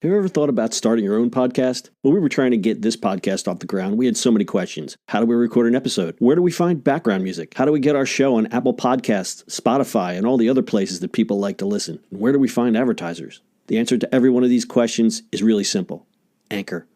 Have you ever thought about starting your own podcast? When we were trying to get this podcast off the ground, we had so many questions. How do we record an episode? Where do we find background music? How do we get our show on Apple Podcasts, Spotify, and all the other places that people like to listen? And where do we find advertisers? The answer to every one of these questions is really simple. Anchor.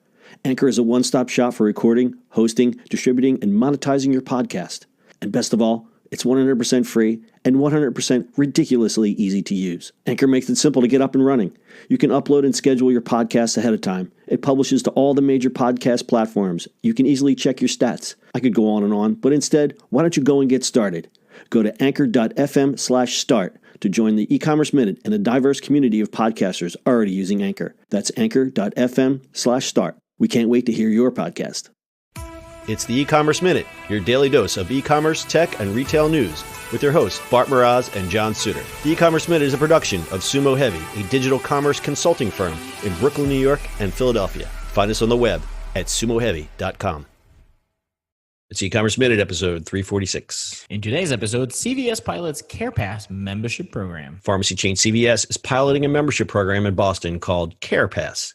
Anchor is a one-stop shop for recording, hosting, distributing, and monetizing your podcast. And best of all, it's 100% free and 100% ridiculously easy to use. Anchor makes it simple to get up and running. You can upload and schedule your podcasts ahead of time. It publishes to all the major podcast platforms. You can easily check your stats. I could go on, but instead, why don't you go and get started? Go to anchor.fm/start to join the e-commerce minute and a diverse community of podcasters already using Anchor. That's anchor.fm/start. We can't wait to hear your podcast. It's the E-commerce Minute, your daily dose of e-commerce, tech, and retail news with your hosts, Bart Mraz and John Suter. The E-commerce Minute is a production of Sumo Heavy, a digital commerce consulting firm in Brooklyn, New York, and Philadelphia. Find us on the web at sumoheavy.com. It's E-commerce Minute, episode 346. In today's episode, CVS pilots CarePass membership program. Pharmacy chain CVS is piloting a membership program in Boston called CarePass.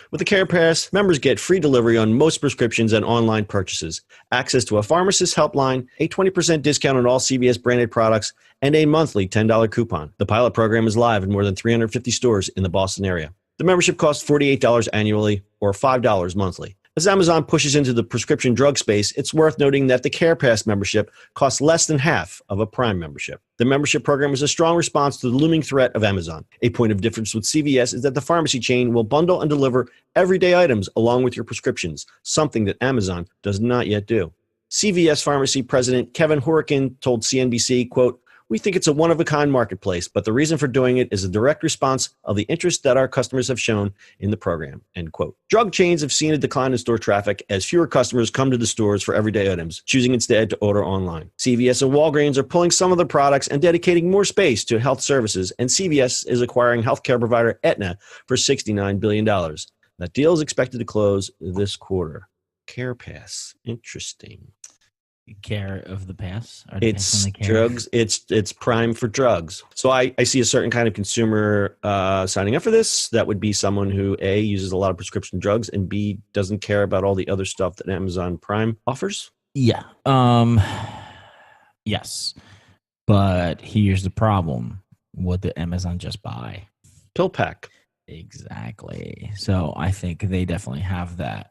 With the CarePass, members get free delivery on most prescriptions and online purchases, access to a pharmacist helpline, a 20% discount on all CVS branded products, and a monthly $10 coupon. The pilot program is live in more than 350 stores in the Boston area. The membership costs $48 annually or $5 monthly. As Amazon pushes into the prescription drug space, it's worth noting that the CarePass membership costs less than half of a Prime membership. The membership program is a strong response to the looming threat of Amazon. A point of difference with CVS is that the pharmacy chain will bundle and deliver everyday items along with your prescriptions, something that Amazon does not yet do. CVS Pharmacy President Kevin Horican told CNBC, quote, "We think it's a one-of-a-kind marketplace, but the reason for doing it is a direct response of the interest that our customers have shown in the program," end quote. Drug chains have seen a decline in store traffic as fewer customers come to the stores for everyday items, choosing instead to order online. CVS and Walgreens are pulling some of the products and dedicating more space to health services, and CVS is acquiring healthcare provider Aetna for $69 billion. That deal is expected to close this quarter. CarePass. Interesting. Care of the pass? It's drugs. It's Prime for drugs. So I see a certain kind of consumer signing up for this. That would be someone who A, uses a lot of prescription drugs, and B, doesn't care about all the other stuff that Amazon Prime offers. Yeah. Yes. But here's the problem. What did Amazon just buy? PillPack. Exactly. So I think they definitely have that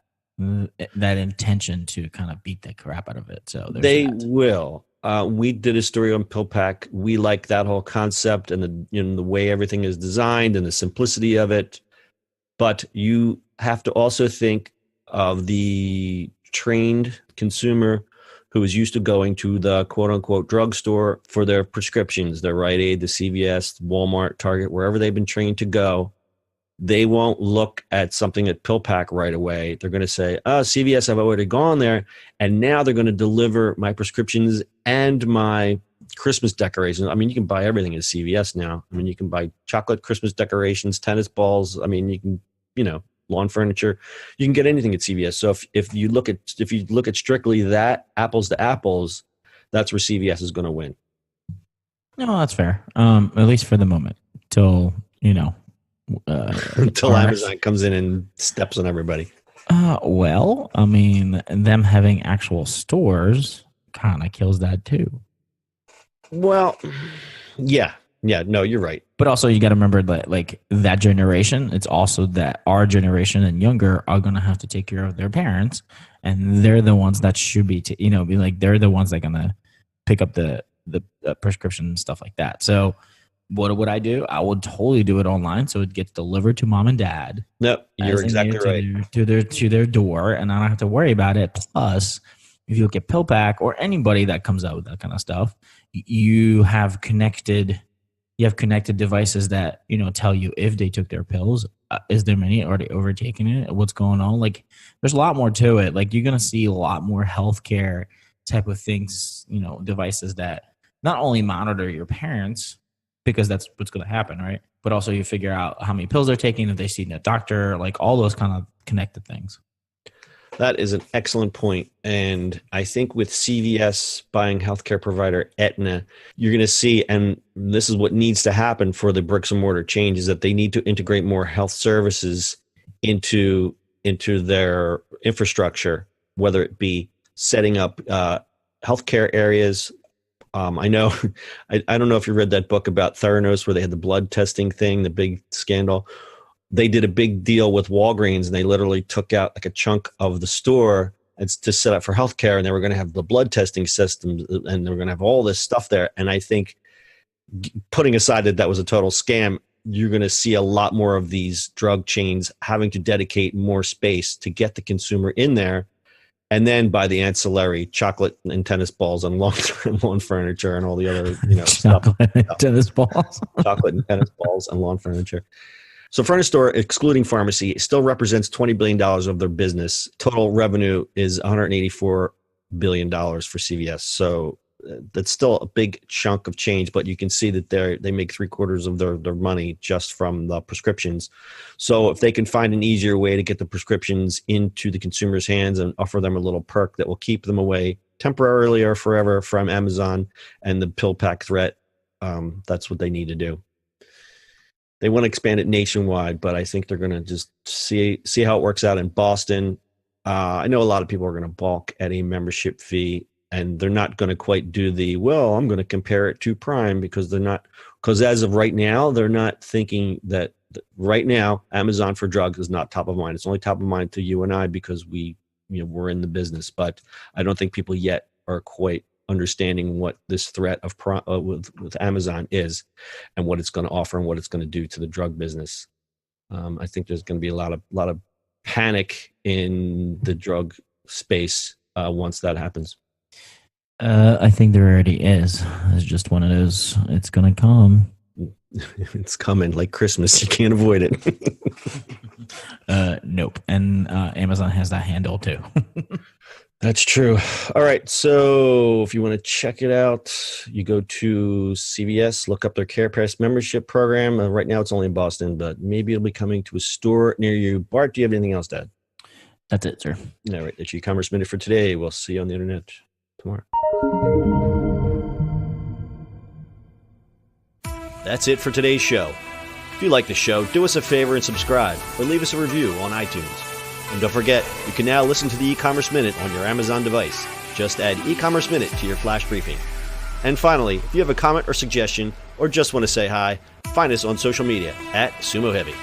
intention to kind of beat the crap out of it. So they will. We did a story on PillPack. We like that whole concept and the way everything is designed and the simplicity of it. But you have to also think of the trained consumer who is used to going to the quote unquote drugstore for their prescriptions, the Rite Aid, the CVS, Walmart, Target, wherever they've been trained to go. They won't look at something at PillPack right away. They're going to say, CVS, I've already gone there. And now they're going to deliver my prescriptions and my Christmas decorations. I mean, you can buy everything at CVS now. I mean, you can buy chocolate Christmas decorations, tennis balls. I mean, you can, lawn furniture. You can get anything at CVS. So if you look at strictly that, apples to apples, that's where CVS is going to win. No, that's fair. At least for the moment, till, until Amazon comes in and steps on everybody. Well, I mean, them having actual stores kind of kills that too. Well, yeah, no, you're right. But also you got to remember that like that generation, it's also that our generation and younger are going to have to take care of their parents, and they're the ones that should be, be like, they're the ones that are going to pick up the prescription and stuff like that. So what would I do? I would totally do it online, so it gets delivered to mom and dad. No, you're exactly right. To their door, and I don't have to worry about it. Plus, if you look at PillPack or anybody that comes out with that kind of stuff, you have connected devices that tell you if they took their pills. Is there many? Are they overtaking it? What's going on? Like, there's a lot more to it. Like, you're gonna see a lot more healthcare type of things. Devices that not only monitor your parents, because that's what's going to happen, right? But also you figure out how many pills they're taking, if they've seen a doctor, like all those kind of connected things. That is an excellent point. And I think with CVS buying healthcare provider Aetna, you're going to see, and this is what needs to happen for the bricks and mortar change, is that they need to integrate more health services into their infrastructure, whether it be setting up healthcare areas. I know, I don't know if you read that book about Theranos where they had the blood testing thing, the big scandal. They did a big deal with Walgreens, and they literally took out like a chunk of the store to set up for healthcare, and they were going to have the blood testing systems, and they were going to have all this stuff there. And I think, putting aside that was a total scam, you're going to see a lot more of these drug chains having to dedicate more space to get the consumer in there, and then buy the ancillary chocolate and tennis balls and lawn furniture and all the other chocolate and tennis balls, chocolate and tennis balls and lawn furniture. So furniture store, excluding pharmacy, still represents $20 billion of their business. Total revenue is $184 billion for CVS. So that's still a big chunk of change, but you can see that they make 3/4 of their money just from the prescriptions. So if they can find an easier way to get the prescriptions into the consumer's hands and offer them a little perk that will keep them away temporarily or forever from Amazon and the pill pack threat, that's what they need to do. They want to expand it nationwide, but I think they're going to just see how it works out in Boston. I know a lot of people are going to balk at a membership fee, and they're not going to quite do I'm going to compare it to Prime, because as of right now, they're not thinking that right now, Amazon for drugs is not top of mind. It's only top of mind to you and I because we're in the business, but I don't think people yet are quite understanding what this threat of with Amazon is and what it's going to offer and what it's going to do to the drug business. I think there's going to be a lot of panic in the drug space once that happens. I think there already is. It's just one of those. It's going to come. It's coming like Christmas. You can't avoid it. Nope. And Amazon has that handle too. That's true. All right. So if you want to check it out, you go to CVS, look up their CarePass membership program. Right now it's only in Boston, but maybe it'll be coming to a store near you. Bart, do you have anything else, Dad? That's it, sir. All right. That's your e-commerce minute for today. We'll see you on the internet tomorrow. That's it for today's show. If you like the show, do us a favor and subscribe or leave us a review on iTunes. And don't forget, you can now listen to the e-commerce minute on your Amazon device. Just add e-commerce minute to your flash briefing. And finally, if you have a comment or suggestion or just want to say hi, find us on social media @Sumo Heavy.